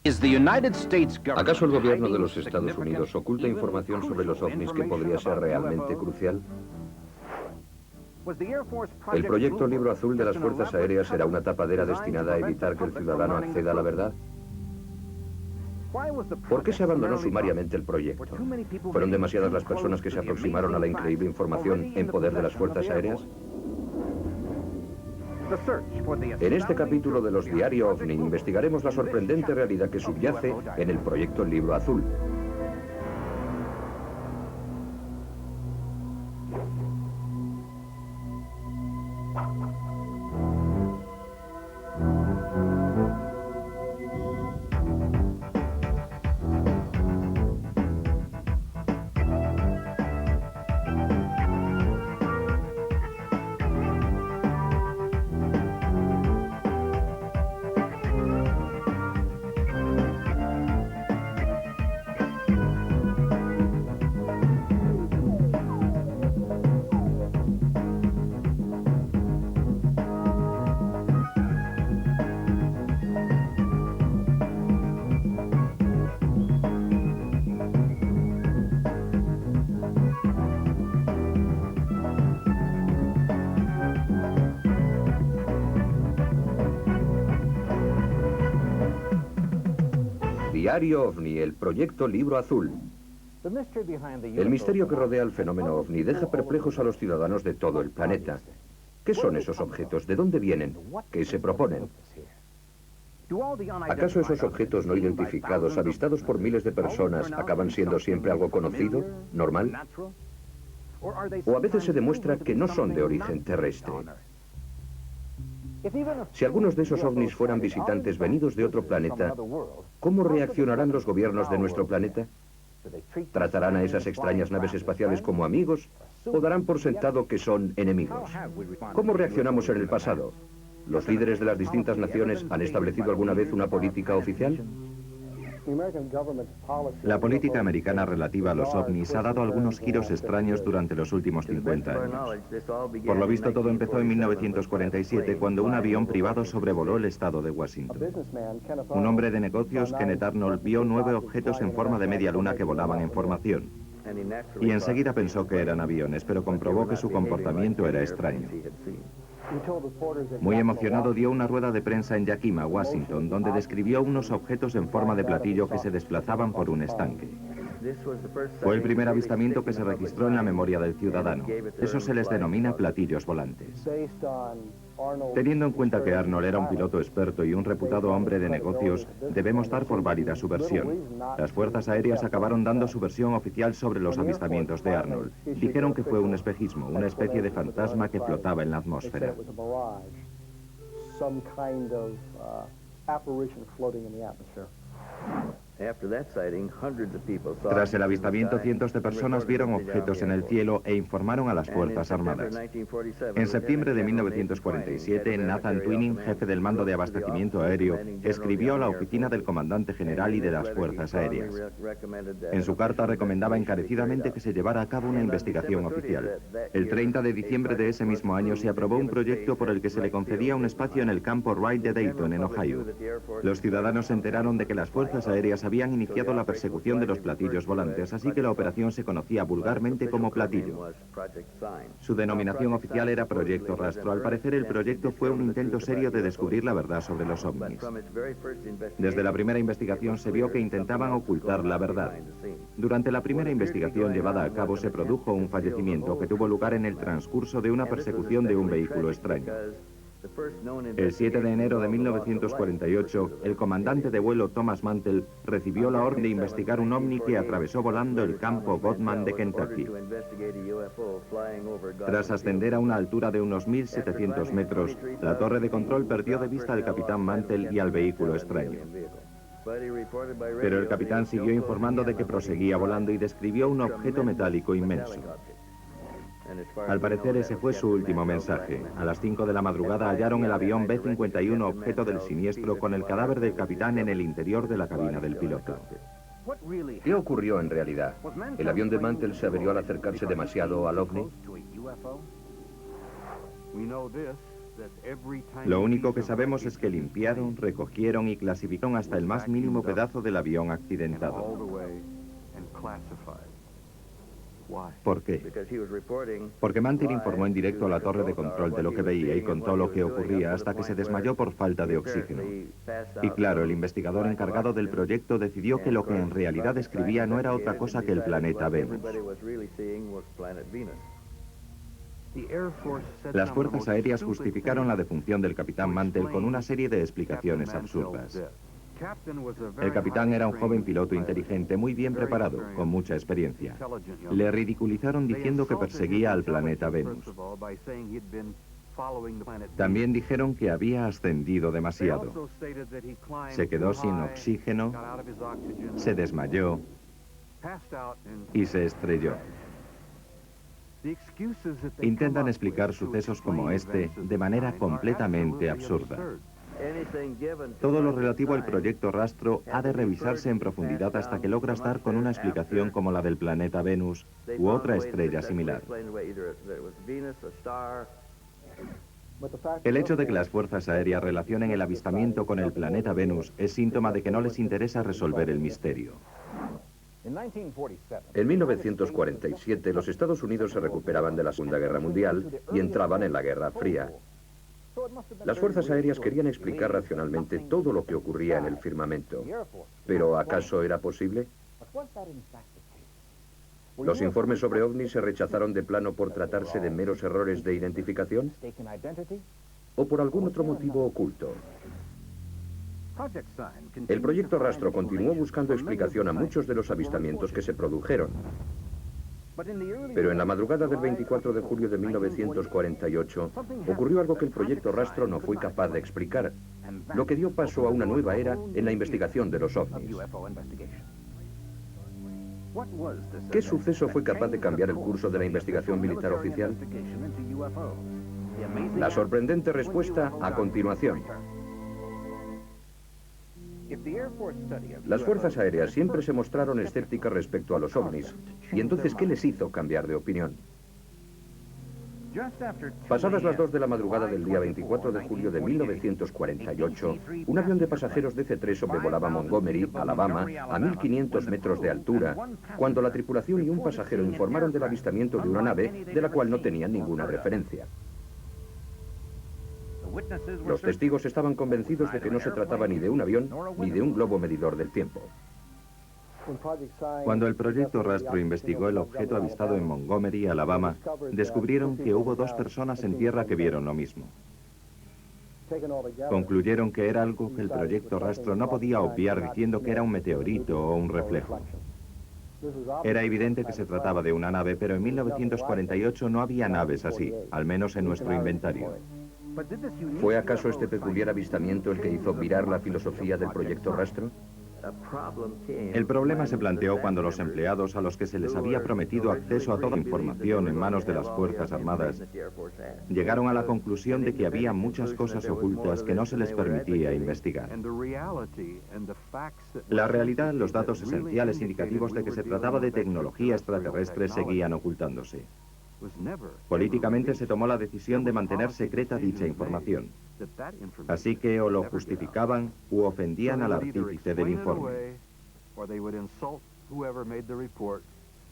¿Acaso el gobierno de los Estados Unidos oculta información sobre los ovnis que podría ser realmente crucial? ¿El proyecto Libro Azul de las Fuerzas Aéreas será una tapadera destinada a evitar que el ciudadano acceda a la verdad? ¿Por qué se abandonó sumariamente el proyecto? ¿Fueron demasiadas las personas que se aproximaron a la increíble información en poder de las Fuerzas Aéreas? En este capítulo de los Diario OVNI investigaremos la sorprendente realidad que subyace en el proyecto Libro Azul. Diario OVNI, el proyecto Libro Azul. El misterio que rodea el fenómeno OVNI deja perplejos a los ciudadanos de todo el planeta. ¿Qué son esos objetos? ¿De dónde vienen? ¿Qué se proponen? ¿Acaso esos objetos no identificados, avistados por miles de personas, acaban siendo siempre algo conocido, normal? ¿O a veces se demuestra que no son de origen terrestre? Si algunos de esos ovnis fueran visitantes venidos de otro planeta, ¿cómo reaccionarán los gobiernos de nuestro planeta? ¿Tratarán a esas extrañas naves espaciales como amigos o darán por sentado que son enemigos? ¿Cómo reaccionamos en el pasado? ¿Los líderes de las distintas naciones han establecido alguna vez una política oficial? La política americana relativa a los ovnis ha dado algunos giros extraños durante los últimos 50 años. Por lo visto, todo empezó en 1947, cuando un avión privado sobrevoló el estado de Washington. Un hombre de negocios, Kenneth Arnold, vio 9 objetos en forma de media luna que volaban en formación. Y enseguida pensó que eran aviones, pero comprobó que su comportamiento era extraño. Muy emocionado dio una rueda de prensa en Yakima, Washington, donde describió unos objetos en forma de platillo que se desplazaban por un estanque. Fue el primer avistamiento que se registró en la memoria del ciudadano. Eso se les denomina platillos volantes. Teniendo en cuenta que Arnold era un piloto experto y un reputado hombre de negocios, debemos dar por válida su versión. Las fuerzas aéreas acabaron dando su versión oficial sobre los avistamientos de Arnold. Dijeron que fue un espejismo, una especie de fantasma que flotaba en la atmósfera. Tras el avistamiento, cientos de personas vieron objetos en el cielo e informaron a las Fuerzas Armadas. En septiembre de 1947, Nathan Twining, jefe del mando de abastecimiento aéreo, escribió a la oficina del comandante general y de las Fuerzas Aéreas. En su carta recomendaba encarecidamente que se llevara a cabo una investigación oficial. El 30 de diciembre de ese mismo año se aprobó un proyecto por el que se le concedía un espacio en el campo Wright de Dayton, en Ohio. Los ciudadanos se enteraron de que las Fuerzas Aéreas habían iniciado la persecución de los platillos volantes, así que la operación se conocía vulgarmente como platillo. Su denominación oficial era Proyecto Rastro. Al parecer, el proyecto fue un intento serio de descubrir la verdad sobre los ovnis. Desde la primera investigación se vio que intentaban ocultar la verdad. Durante la primera investigación llevada a cabo se produjo un fallecimiento que tuvo lugar en el transcurso de una persecución de un vehículo extraño. El 7 de enero de 1948, el comandante de vuelo Thomas Mantell recibió la orden de investigar un ovni que atravesó volando el campo Godman de Kentucky. Tras ascender a una altura de unos 1.700 metros, la torre de control perdió de vista al capitán Mantell y al vehículo extraño. Pero el capitán siguió informando de que proseguía volando y describió un objeto metálico inmenso. Al parecer ese fue su último mensaje. A las 5 de la madrugada hallaron el avión B-51 objeto del siniestro con el cadáver del capitán en el interior de la cabina del piloto. ¿Qué ocurrió en realidad? ¿El avión de Mantell se averió al acercarse demasiado al ovni? Lo único que sabemos es que limpiaron, recogieron y clasificaron hasta el más mínimo pedazo del avión accidentado. ¿Por qué? Porque Mantin informó en directo a la torre de control de lo que veía y contó lo que ocurría hasta que se desmayó por falta de oxígeno. Y claro, el investigador encargado del proyecto decidió que lo que en realidad describía no era otra cosa que el planeta Venus. Las fuerzas aéreas justificaron la defunción del capitán Mantell con una serie de explicaciones absurdas. El capitán era un joven piloto inteligente, muy bien preparado, con mucha experiencia. Le ridiculizaron diciendo que perseguía al planeta Venus. También dijeron que había ascendido demasiado. Se quedó sin oxígeno, se desmayó y se estrelló. Intentan explicar sucesos como este de manera completamente absurda. Todo lo relativo al proyecto Rastro ha de revisarse en profundidad hasta que logras dar con una explicación como la del planeta Venus u otra estrella similar. El hecho de que las fuerzas aéreas relacionen el avistamiento con el planeta Venus es síntoma de que no les interesa resolver el misterio. En 1947, los Estados Unidos se recuperaban de la Segunda Guerra Mundial y entraban en la Guerra Fría. Las fuerzas aéreas querían explicar racionalmente todo lo que ocurría en el firmamento. ¿Pero acaso era posible? ¿Los informes sobre ovnis se rechazaron de plano por tratarse de meros errores de identificación? ¿O por algún otro motivo oculto? El proyecto Rastro continuó buscando explicación a muchos de los avistamientos que se produjeron. Pero en la madrugada del 24 de julio de 1948 ocurrió algo que el proyecto Rastro no fue capaz de explicar, lo que dio paso a una nueva era en la investigación de los ovnis. ¿Qué suceso fue capaz de cambiar el curso de la investigación militar oficial? La sorprendente respuesta a continuación. Las fuerzas aéreas siempre se mostraron escépticas respecto a los ovnis. ¿Y entonces qué les hizo cambiar de opinión? Pasadas las 2 de la madrugada del día 24 de julio de 1948, un avión de pasajeros DC-3 sobrevolaba Montgomery, Alabama, a 1.500 metros de altura, cuando la tripulación y un pasajero informaron del avistamiento de una nave de la cual no tenían ninguna referencia. Los testigos estaban convencidos de que no se trataba ni de un avión ni de un globo medidor del tiempo. Cuando el proyecto Rastro investigó el objeto avistado en Montgomery, Alabama, descubrieron que hubo 2 personas en tierra que vieron lo mismo. Concluyeron que era algo que el proyecto Rastro no podía obviar diciendo que era un meteorito o un reflejo. Era evidente que se trataba de una nave, pero en 1948 no había naves así, al menos en nuestro inventario. ¿Fue acaso este peculiar avistamiento el que hizo virar la filosofía del proyecto Rastro? El problema se planteó cuando los empleados a los que se les había prometido acceso a toda información en manos de las Fuerzas Armadas llegaron a la conclusión de que había muchas cosas ocultas que no se les permitía investigar. La realidad, los datos esenciales indicativos de que se trataba de tecnología extraterrestre seguían ocultándose. Políticamente se tomó la decisión de mantener secreta dicha información. Así que o lo justificaban u ofendían al artífice del informe.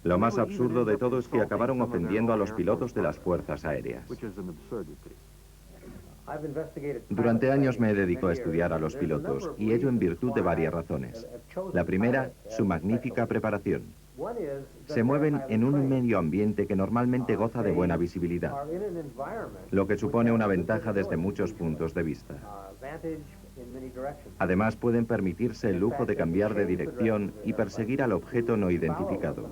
Lo más absurdo de todo es que acabaron ofendiendo a los pilotos de las fuerzas aéreas. Durante años me dedico a estudiar a los pilotos, y ello en virtud de varias razones. La primera, su magnífica preparación. Se mueven en un medio ambiente que normalmente goza de buena visibilidad, lo que supone una ventaja desde muchos puntos de vista. Además, pueden permitirse el lujo de cambiar de dirección y perseguir al objeto no identificado.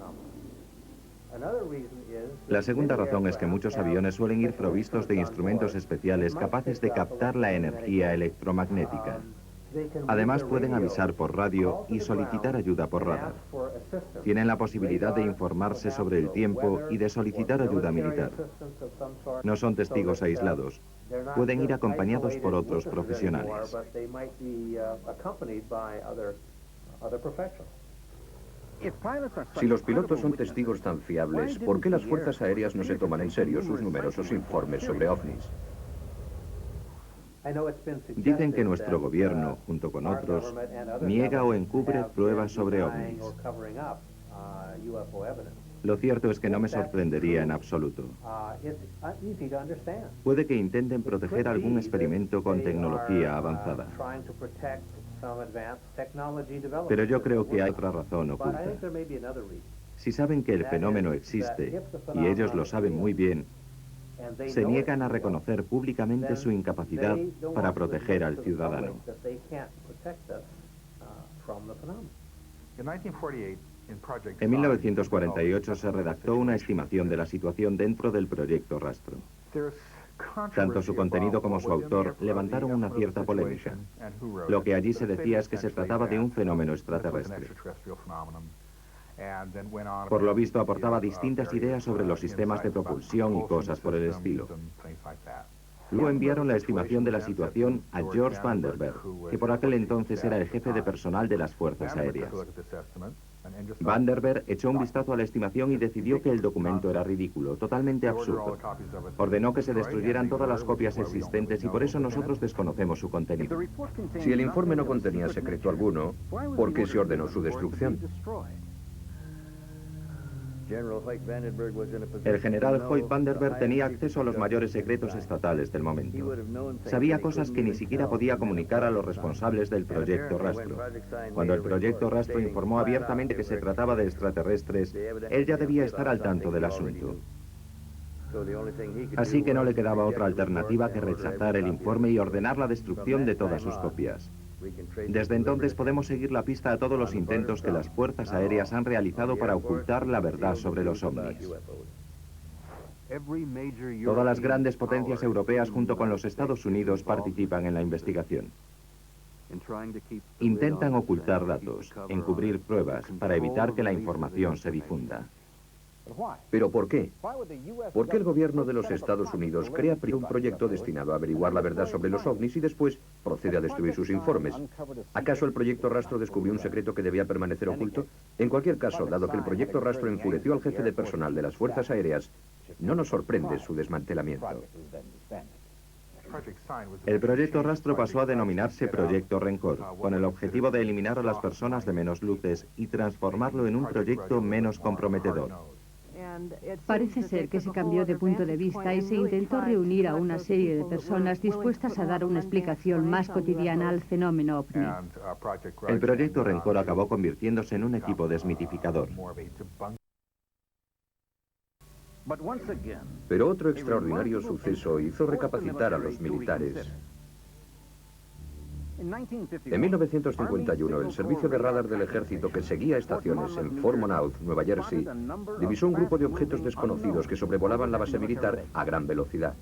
La segunda razón es que muchos aviones suelen ir provistos de instrumentos especiales capaces de captar la energía electromagnética. Además, pueden avisar por radio y solicitar ayuda por radar. Tienen la posibilidad de informarse sobre el tiempo y de solicitar ayuda militar. No son testigos aislados. Pueden ir acompañados por otros profesionales. Si los pilotos son testigos tan fiables, ¿por qué las fuerzas aéreas no se toman en serio sus numerosos informes sobre ovnis? Dicen que nuestro gobierno, junto con otros, niega o encubre pruebas sobre ovnis. Lo cierto es que no me sorprendería en absoluto. Puede que intenten proteger algún experimento con tecnología avanzada. Pero yo creo que hay otra razón oculta. Si saben que el fenómeno existe, y ellos lo saben muy bien, se niegan a reconocer públicamente su incapacidad para proteger al ciudadano. En 1948 se redactó una estimación de la situación dentro del proyecto Rastro. Tanto su contenido como su autor levantaron una cierta polémica. Lo que allí se decía es que se trataba de un fenómeno extraterrestre. Por lo visto aportaba distintas ideas sobre los sistemas de propulsión y cosas por el estilo. Luego enviaron la estimación de la situación a George Vandenberg, que por aquel entonces era el jefe de personal de las Fuerzas Aéreas. Vandenberg echó un vistazo a la estimación y decidió que el documento era ridículo, totalmente absurdo. Ordenó que se destruyeran todas las copias existentes y por eso nosotros desconocemos su contenido. Si el informe no contenía secreto alguno, ¿por qué se ordenó su destrucción? El general Hoyt Vandenberg tenía acceso a los mayores secretos estatales del momento. Sabía cosas que ni siquiera podía comunicar a los responsables del proyecto Rastro. Cuando el proyecto Rastro informó abiertamente que se trataba de extraterrestres, él ya debía estar al tanto del asunto. Así que no le quedaba otra alternativa que rechazar el informe y ordenar la destrucción de todas sus copias. Desde entonces podemos seguir la pista a todos los intentos que las fuerzas aéreas han realizado para ocultar la verdad sobre los ovnis. Todas las grandes potencias europeas junto con los Estados Unidos participan en la investigación. Intentan ocultar datos, encubrir pruebas para evitar que la información se difunda. ¿Pero por qué? ¿Por qué el gobierno de los Estados Unidos crea un proyecto destinado a averiguar la verdad sobre los ovnis y después procede a destruir sus informes? ¿Acaso el proyecto Rastro descubrió un secreto que debía permanecer oculto? En cualquier caso, dado que el proyecto Rastro enfureció al jefe de personal de las Fuerzas Aéreas, no nos sorprende su desmantelamiento. El proyecto Rastro pasó a denominarse Proyecto Rencor, con el objetivo de eliminar a las personas de menos luces y transformarlo en un proyecto menos comprometedor. Parece ser que se cambió de punto de vista y se intentó reunir a una serie de personas dispuestas a dar una explicación más cotidiana al fenómeno ovni. El proyecto Rencor acabó convirtiéndose en un equipo desmitificador. Pero otro extraordinario suceso hizo recapacitar a los militares. En 1951, el servicio de radar del ejército que seguía estaciones en Fort Monmouth, Nueva Jersey, divisó un grupo de objetos desconocidos que sobrevolaban la base militar a gran velocidad.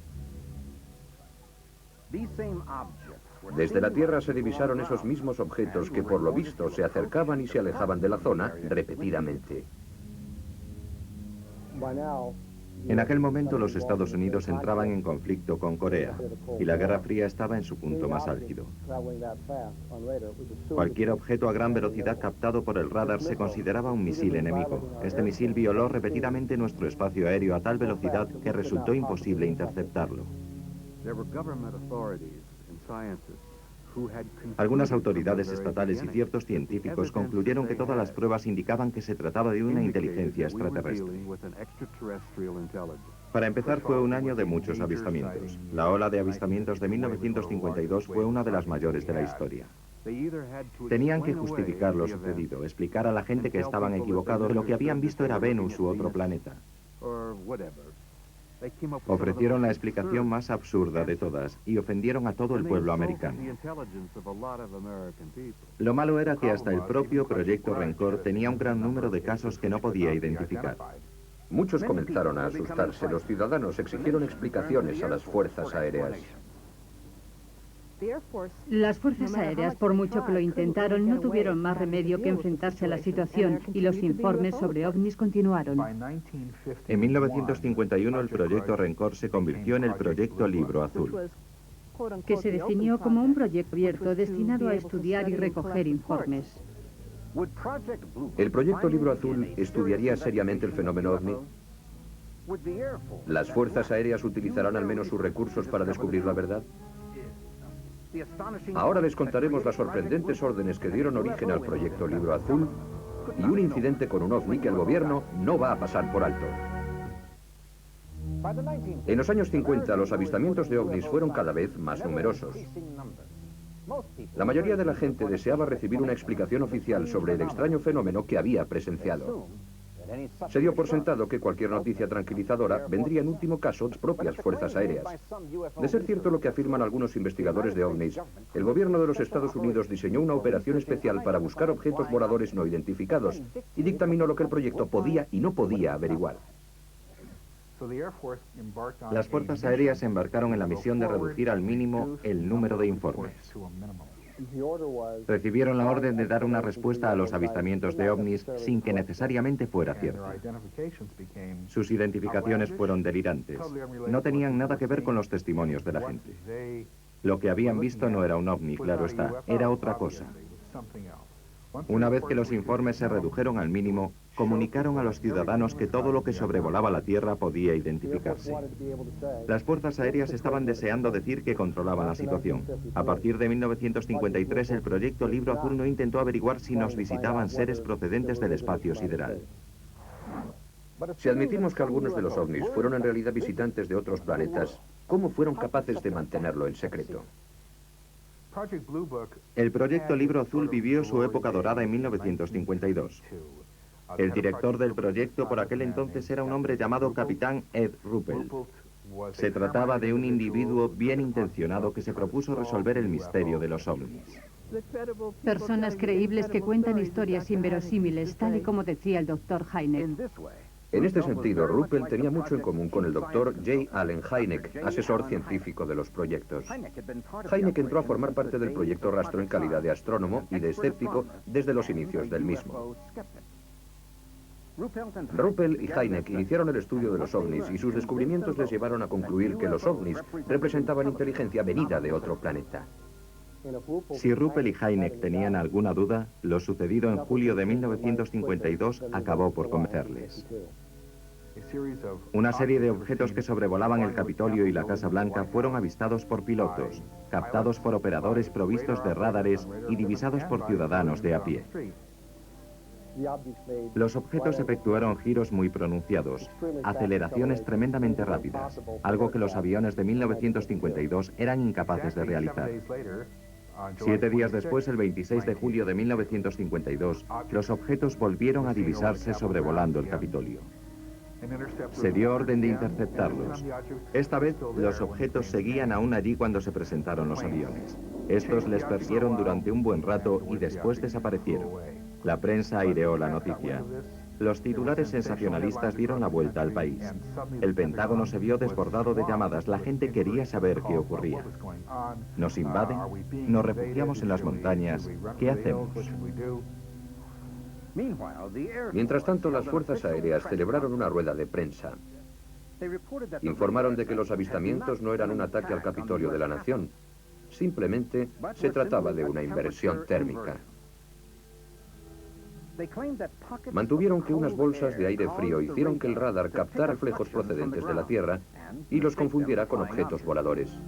Desde la Tierra se divisaron esos mismos objetos que por lo visto se acercaban y se alejaban de la zona repetidamente. En aquel momento los Estados Unidos entraban en conflicto con Corea y la Guerra Fría estaba en su punto más álgido. Cualquier objeto a gran velocidad captado por el radar se consideraba un misil enemigo. Este misil violó repetidamente nuestro espacio aéreo a tal velocidad que resultó imposible interceptarlo. Algunas autoridades estatales y ciertos científicos concluyeron que todas las pruebas indicaban que se trataba de una inteligencia extraterrestre. Para empezar, fue un año de muchos avistamientos. La ola de avistamientos de 1952 fue una de las mayores de la historia. Tenían que justificar lo sucedido, explicar a la gente que estaban equivocados, que lo que habían visto era Venus u otro planeta. Ofrecieron la explicación más absurda de todas y ofendieron a todo el pueblo americano. Lo malo era que hasta el propio Proyecto Rencor tenía un gran número de casos que no podía identificar. Muchos comenzaron a asustarse. Los ciudadanos exigieron explicaciones a las fuerzas aéreas. Las fuerzas aéreas, por mucho que lo intentaron, no tuvieron más remedio que enfrentarse a la situación y los informes sobre ovnis continuaron. En 1951 el proyecto Rencor se convirtió en el proyecto Libro Azul, que se definió como un proyecto abierto destinado a estudiar y recoger informes. ¿El proyecto Libro Azul estudiaría seriamente el fenómeno ovni? ¿Las fuerzas aéreas utilizarán al menos sus recursos para descubrir la verdad? Ahora les contaremos las sorprendentes órdenes que dieron origen al proyecto Libro Azul y un incidente con un ovni que el gobierno no va a pasar por alto. En los años 50, los avistamientos de ovnis fueron cada vez más numerosos. La mayoría de la gente deseaba recibir una explicación oficial sobre el extraño fenómeno que había presenciado. Se dio por sentado que cualquier noticia tranquilizadora vendría en último caso de las propias fuerzas aéreas. De ser cierto lo que afirman algunos investigadores de ovnis, el gobierno de los Estados Unidos diseñó una operación especial para buscar objetos voladores no identificados y dictaminó lo que el proyecto podía y no podía averiguar. Las fuerzas aéreas se embarcaron en la misión de reducir al mínimo el número de informes. Recibieron la orden de dar una respuesta a los avistamientos de ovnis sin que necesariamente fuera cierto. Sus identificaciones fueron delirantes. No tenían nada que ver con los testimonios de la gente. Lo que habían visto no era un ovni, claro está, era otra cosa. Una vez que los informes se redujeron al mínimo, comunicaron a los ciudadanos que todo lo que sobrevolaba la Tierra podía identificarse. Las fuerzas aéreas estaban deseando decir que controlaban la situación. A partir de 1953, el proyecto Libro Azul no intentó averiguar si nos visitaban seres procedentes del espacio sideral. Si admitimos que algunos de los ovnis fueron en realidad visitantes de otros planetas, ¿cómo fueron capaces de mantenerlo en secreto? El proyecto Libro Azul vivió su época dorada en 1952. El director del proyecto por aquel entonces era un hombre llamado Capitán Ed Ruppel. Se trataba de un individuo bien intencionado que se propuso resolver el misterio de los ovnis. Personas creíbles que cuentan historias inverosímiles, tal y como decía el Dr. Hynek. En este sentido, Ruppel tenía mucho en común con el Dr. J. Allen Hynek, asesor científico de los proyectos. Hynek entró a formar parte del proyecto Rastro en calidad de astrónomo y de escéptico desde los inicios del mismo. Ruppel y Hynek iniciaron el estudio de los ovnis y sus descubrimientos les llevaron a concluir que los ovnis representaban inteligencia venida de otro planeta. Si Ruppel y Hynek tenían alguna duda, lo sucedido en julio de 1952 acabó por convencerles. Una serie de objetos que sobrevolaban el Capitolio y la Casa Blanca fueron avistados por pilotos, captados por operadores provistos de radares y divisados por ciudadanos de a pie. Los objetos efectuaron giros muy pronunciados, aceleraciones tremendamente rápidas, algo que los aviones de 1952 eran incapaces de realizar. 7 días después, el 26 de julio de 1952, los objetos volvieron a divisarse sobrevolando el Capitolio. Se dio orden de interceptarlos. Esta vez, los objetos seguían aún allí cuando se presentaron los aviones. Estos les persiguieron durante un buen rato y después desaparecieron. La prensa aireó la noticia. Los titulares sensacionalistas dieron la vuelta al país. El Pentágono se vio desbordado de llamadas. La gente quería saber qué ocurría. ¿Nos invaden? ¿Nos refugiamos en las montañas? ¿Qué hacemos? Mientras tanto, las fuerzas aéreas celebraron una rueda de prensa. Informaron de que los avistamientos no eran un ataque al Capitolio de la Nación. Simplemente se trataba de una inversión térmica. Mantuvieron que unas bolsas de aire frío hicieron que el radar captara reflejos procedentes de la Tierra y los confundiera con objetos voladores.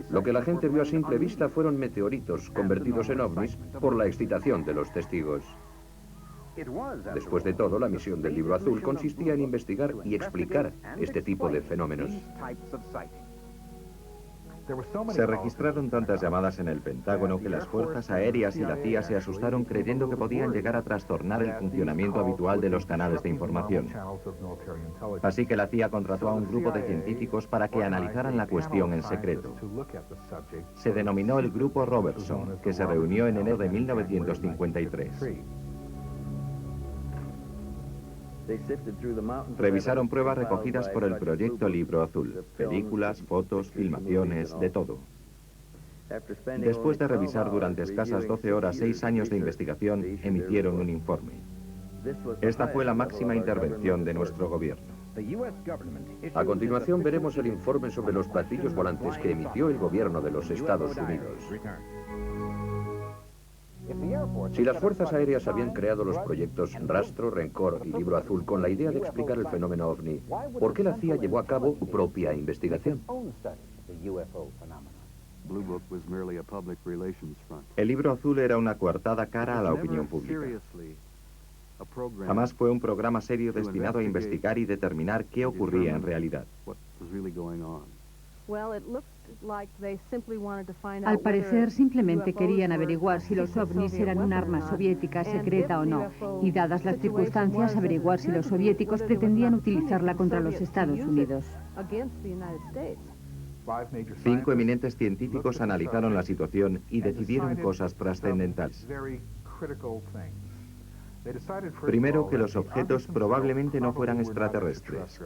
Lo que la gente vio a simple vista fueron meteoritos convertidos en ovnis por la excitación de los testigos. Después de todo, la misión del Libro Azul consistía en investigar y explicar este tipo de fenómenos. Se registraron tantas llamadas en el Pentágono que las fuerzas aéreas y la CIA se asustaron creyendo que podían llegar a trastornar el funcionamiento habitual de los canales de información. Así que la CIA contrató a un grupo de científicos para que analizaran la cuestión en secreto. Se denominó el Grupo Robertson, que se reunió en enero de 1953. Revisaron pruebas recogidas por el proyecto Libro Azul, películas, fotos, filmaciones, de todo. Después de revisar durante escasas 12 horas 6 años de investigación, emitieron un informe. Esta fue la máxima intervención de nuestro gobierno. A continuación veremos el informe sobre los platillos volantes que emitió el gobierno de los Estados Unidos. Si las fuerzas aéreas habían creado los proyectos Rastro, Rencor y Libro Azul con la idea de explicar el fenómeno ovni, ¿por qué la CIA llevó a cabo su propia investigación? El libro azul era una coartada cara a la opinión pública. Jamás fue un programa serio destinado a investigar y determinar qué ocurría en realidad. Al parecer, simplemente querían averiguar si los ovnis eran un arma soviética secreta o no, y dadas las circunstancias, averiguar si los soviéticos pretendían utilizarla contra los Estados Unidos. 5 eminentes científicos analizaron la situación y decidieron cosas trascendentales. Primero, que los objetos probablemente no fueran extraterrestres.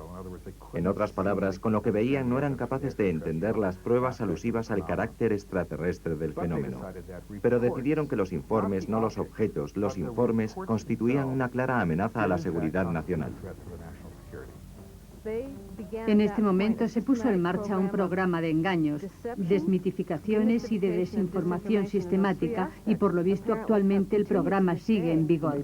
En otras palabras, con lo que veían no eran capaces de entender las pruebas alusivas al carácter extraterrestre del fenómeno. Pero decidieron que los informes, no los objetos, los informes constituían una clara amenaza a la seguridad nacional. En este momento se puso en marcha un programa de engaños, desmitificaciones y de desinformación sistemática, y por lo visto actualmente el programa sigue en vigor.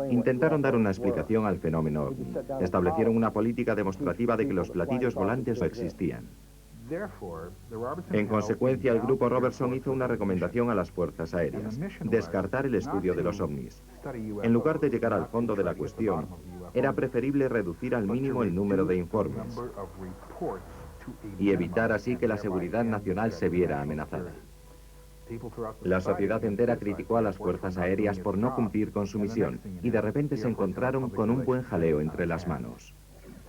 Intentaron dar una explicación al fenómeno ovni. Establecieron una política demostrativa de que los platillos volantes no existían. En consecuencia, el grupo Robertson hizo una recomendación a las fuerzas aéreas: descartar el estudio de los ovnis. En lugar de llegar al fondo de la cuestión, era preferible reducir al mínimo el número de informes y evitar así que la seguridad nacional se viera amenazada. La sociedad entera criticó a las fuerzas aéreas por no cumplir con su misión, y de repente se encontraron con un buen jaleo entre las manos.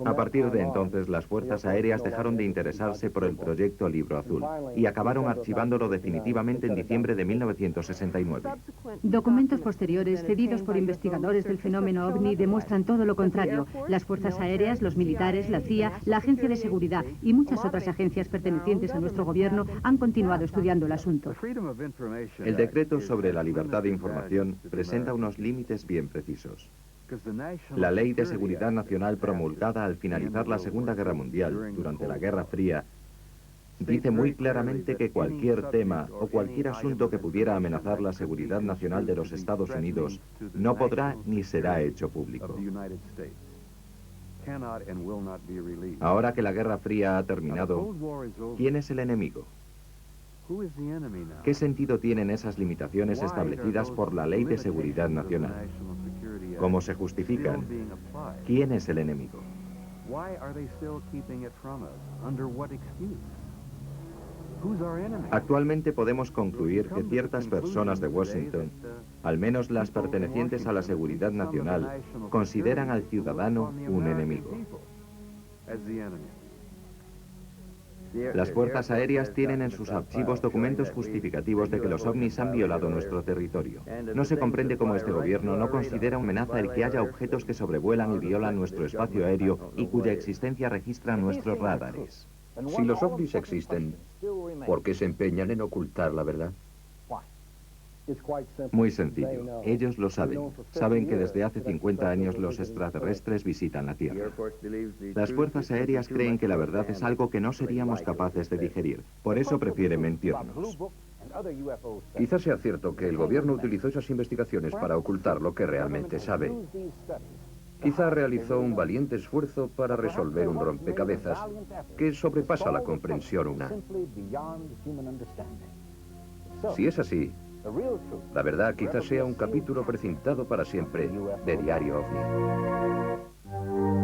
A partir de entonces, las fuerzas aéreas dejaron de interesarse por el proyecto Libro Azul y acabaron archivándolo definitivamente en diciembre de 1969. Documentos posteriores cedidos por investigadores del fenómeno ovni demuestran todo lo contrario. Las fuerzas aéreas, los militares, la CIA, la Agencia de Seguridad y muchas otras agencias pertenecientes a nuestro gobierno han continuado estudiando el asunto. El decreto sobre la libertad de información presenta unos límites bien precisos. La Ley de Seguridad Nacional promulgada al finalizar la Segunda Guerra Mundial, durante la Guerra Fría, dice muy claramente que cualquier tema o cualquier asunto que pudiera amenazar la seguridad nacional de los Estados Unidos no podrá ni será hecho público. Ahora que la Guerra Fría ha terminado, ¿quién es el enemigo? ¿Qué sentido tienen esas limitaciones establecidas por la Ley de Seguridad Nacional? ¿Cómo se justifican? ¿Quién es el enemigo? Actualmente podemos concluir que ciertas personas de Washington, al menos las pertenecientes a la seguridad nacional, consideran al ciudadano un enemigo. Las fuerzas aéreas tienen en sus archivos documentos justificativos de que los ovnis han violado nuestro territorio. No se comprende cómo este gobierno no considera amenaza el que haya objetos que sobrevuelan y violan nuestro espacio aéreo y cuya existencia registran nuestros radares. Si los ovnis existen, ¿por qué se empeñan en ocultar la verdad? Muy sencillo. Ellos lo saben. Saben que desde hace 50 años los extraterrestres visitan la Tierra. Las fuerzas aéreas creen que la verdad es algo que no seríamos capaces de digerir. Por eso prefieren mentirnos. Quizás sea cierto que el gobierno utilizó esas investigaciones para ocultar lo que realmente sabe. Quizá realizó un valiente esfuerzo para resolver un rompecabezas que sobrepasa la comprensión humana. Si es así, la verdad quizás sea un capítulo precintado para siempre de Diario OVNI.